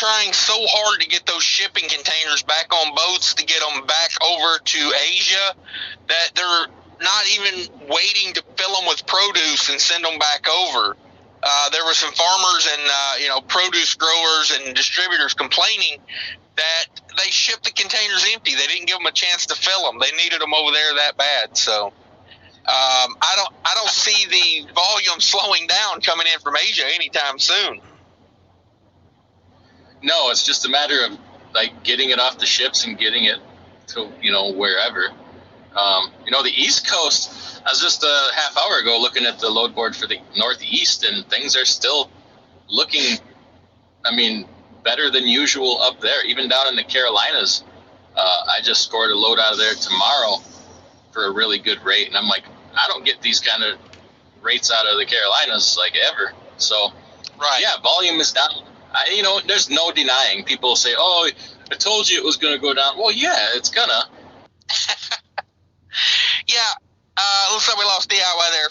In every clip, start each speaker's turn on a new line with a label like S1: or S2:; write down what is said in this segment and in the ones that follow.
S1: trying so hard to get those shipping containers back on boats to get them back over to Asia that they're not even waiting to fill them with produce and send them back over. There were some farmers and produce growers and distributors complaining that they shipped the containers empty. They didn't give them a chance to fill them. They needed them over there that bad. So I don't see the volume slowing down coming in from Asia anytime soon.
S2: No, it's just a matter of like getting it off the ships and getting it to wherever. The East Coast. I was just a half hour ago looking at the load board for the Northeast, and things are still looking, better than usual up there. Even down in the Carolinas, I just scored a load out of there tomorrow for a really good rate, and I'm like, I don't get these kind of rates out of the Carolinas like ever. So,
S1: right.
S2: Yeah, volume is down. There's no denying. People say, "Oh, I told you it was going to go down." Well, yeah, it's gonna.
S1: Yeah, looks like we lost DIY there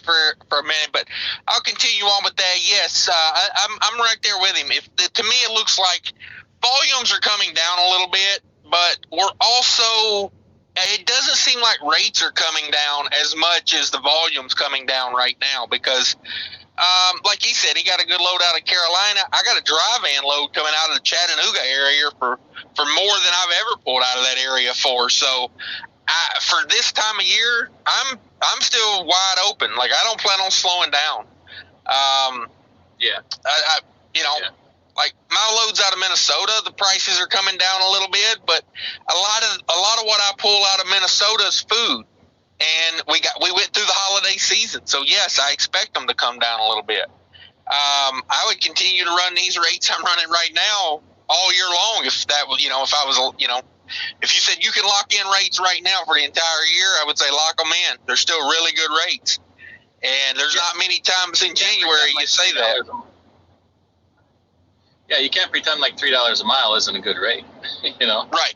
S1: for a minute, but I'll continue on with that. Yes, I'm right there with him. To me, it looks like volumes are coming down a little bit, but we're also. It doesn't seem like rates are coming down as much as the volume's coming down right now because. Like he said, he got a good load out of Carolina. I got a dry van load coming out of the Chattanooga area for more than I've ever pulled out of that area for. So, for this time of year, I'm still wide open. Like I don't plan on slowing down. Like my loads out of Minnesota, the prices are coming down a little bit, but a lot of what I pull out of Minnesota is food. And we went through the holiday season, so yes, I expect them to come down a little bit. I would continue to run these rates I'm running right now all year long. If that was, if you said you can lock in rates right now for the entire year, I would say lock them in. They're still really good rates, and there's not many times in January you say that.
S2: Yeah, you can't pretend like $3 a mile isn't a good rate,
S1: Right.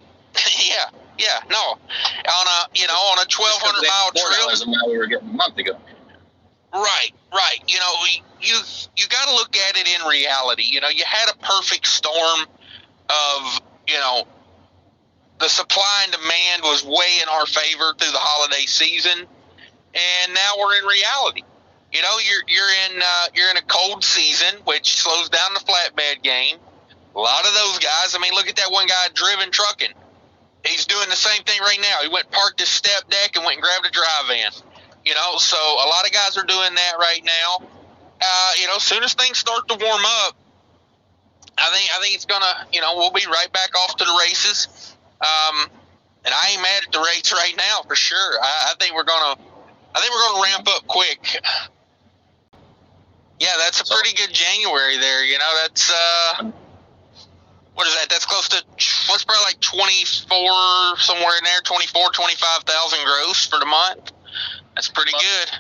S1: Yeah, no. On a 1,200 mile trip,
S2: $4 a mile we were getting a month ago.
S1: Right. You got to look at it in reality. You had a perfect storm of the supply and demand was way in our favor through the holiday season, and now we're in reality. You're in a cold season, which slows down the flatbed game. A lot of those guys. Look at that one guy driven trucking. He's doing the same thing right now. He went and parked his step deck and went and grabbed a dry van. So a lot of guys are doing that right now. As soon as things start to warm up, I think it's gonna, we'll be right back off to the races. And I ain't mad at the rates right now for sure. I think we're gonna ramp up quick. Yeah, that's a pretty good January there. That's what is that? That's close to, what's probably like 24, somewhere in there, 25,000 gross for the month. That's pretty good.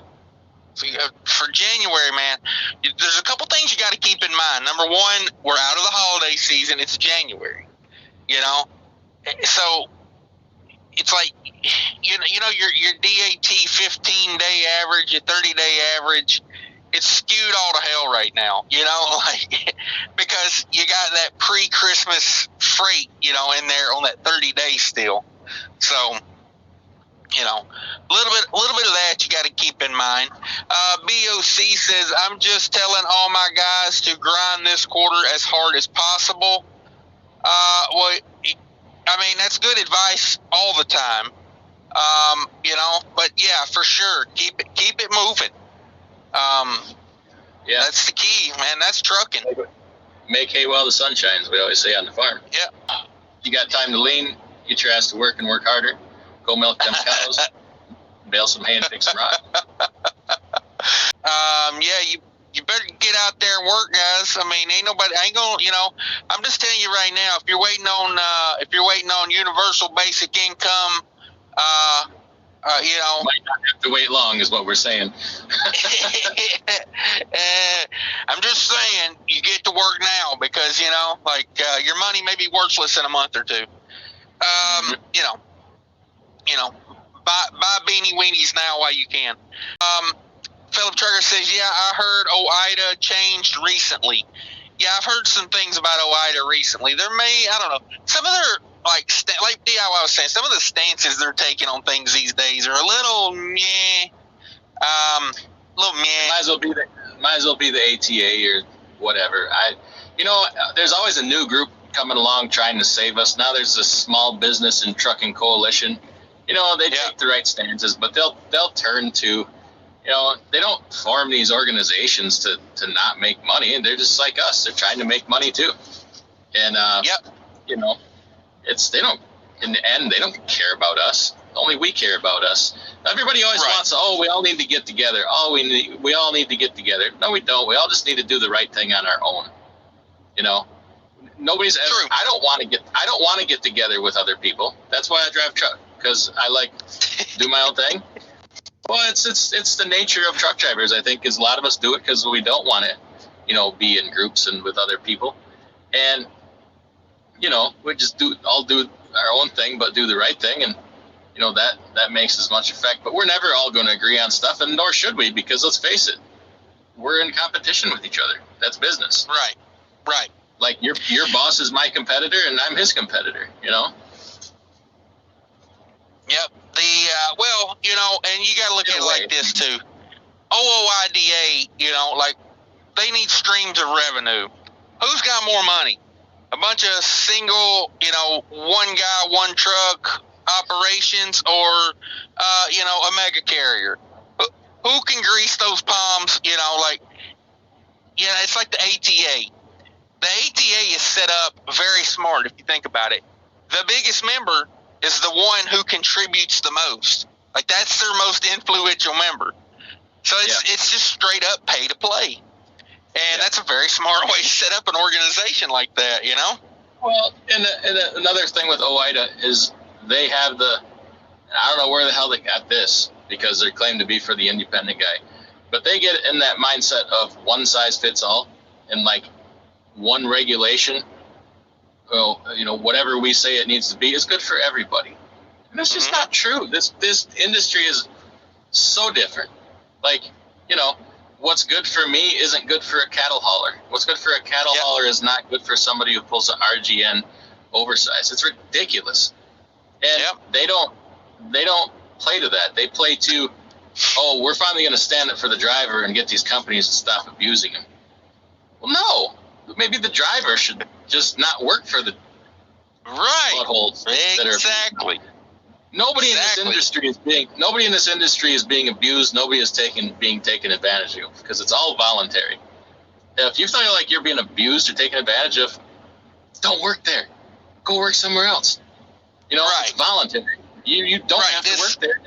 S1: So for January, man, there's a couple things you got to keep in mind. Number one, we're out of the holiday season. It's January, So it's like, your DAT 15-day average, your 30-day average, it's skewed all to hell right now, because you got that pre-Christmas freight, in there on that 30 days still. So, a little bit of that you got to keep in mind. BOC says, I'm just telling all my guys to grind this quarter as hard as possible. That's good advice all the time. But yeah, for sure, keep it moving.
S2: Yeah,
S1: that's the key, man. That's trucking.
S2: Make hay while the sun shines, we always say on the farm.
S1: Yeah.
S2: You got time to lean, get your ass to work and work harder. Go milk them cows, bale some hay and pick some rock.
S1: You better get out there and work, guys. Ain't gonna, I'm just telling you right now, if you're waiting on universal basic income,
S2: might not have to wait long, is what we're saying.
S1: I'm just saying, you get to work now because your money may be worthless in a month or two. Buy beanie weenies now while you can. Philip Trigger says, yeah, I heard OOIDA changed recently. Yeah, I've heard some things about OOIDA recently. There may, I don't know, some of their, like DIY was saying, some of the stances they're taking on things these days are a little meh.
S2: Might as well be the ATA or whatever. There's always a new group coming along trying to save us. Now there's this small business and trucking coalition. They take the right stances, but they'll turn to, they don't form these organizations to not make money, and they're just like us. They're trying to make money too. And they don't, in the end, they don't care about us. Only we care about us. Everybody always wants, we all need to get together. We all need to get together. No, we don't. We all just need to do the right thing on our own. Nobody's ever.
S1: True.
S2: I don't want to get together with other people. That's why I drive truck, because I like do my own thing. Well, it's the nature of truck drivers. I think is a lot of us do it because we don't want to, be in groups and with other people, and we just all do our own thing, but do the right thing, and that makes as much effect. But we're never all going to agree on stuff, and nor should we, because let's face it, we're in competition with each other. That's business.
S1: Right.
S2: Like your boss is my competitor, and I'm his competitor.
S1: Yep. And you got to look at it like this too. OOIDA, like they need streams of revenue. Who's got more money? A bunch of single, one guy, one truck operations, or a mega carrier? Who can grease those palms? It's like the ATA. The ATA is set up very smart if you think about it. The biggest member is the one who contributes the most. Like that's their most influential member. So it's just straight up pay to play. And that's a very smart way to set up an organization like that,
S2: Well, and another thing with OOIDA is they have I don't know where the hell they got this, because they claim to be for the independent guy, but they get in that mindset of one size fits all, and like one regulation, whatever we say it needs to be is good for everybody. And that's just not true. This industry is so different. Like, what's good for me isn't good for a cattle hauler. What's good for a cattle hauler is not good for somebody who pulls an RGN oversized. It's ridiculous. And they don't play to that. They play to, we're finally going to stand up for the driver and get these companies to stop abusing him. Well, no. Maybe the driver should just not work for the buttholes.
S1: Exactly.
S2: Nobody in this industry is being abused. Nobody is being taken advantage of, because it's all voluntary. If you feel like you're being abused or taken advantage of, don't work there. Go work somewhere else. It's voluntary. You don't have to work there.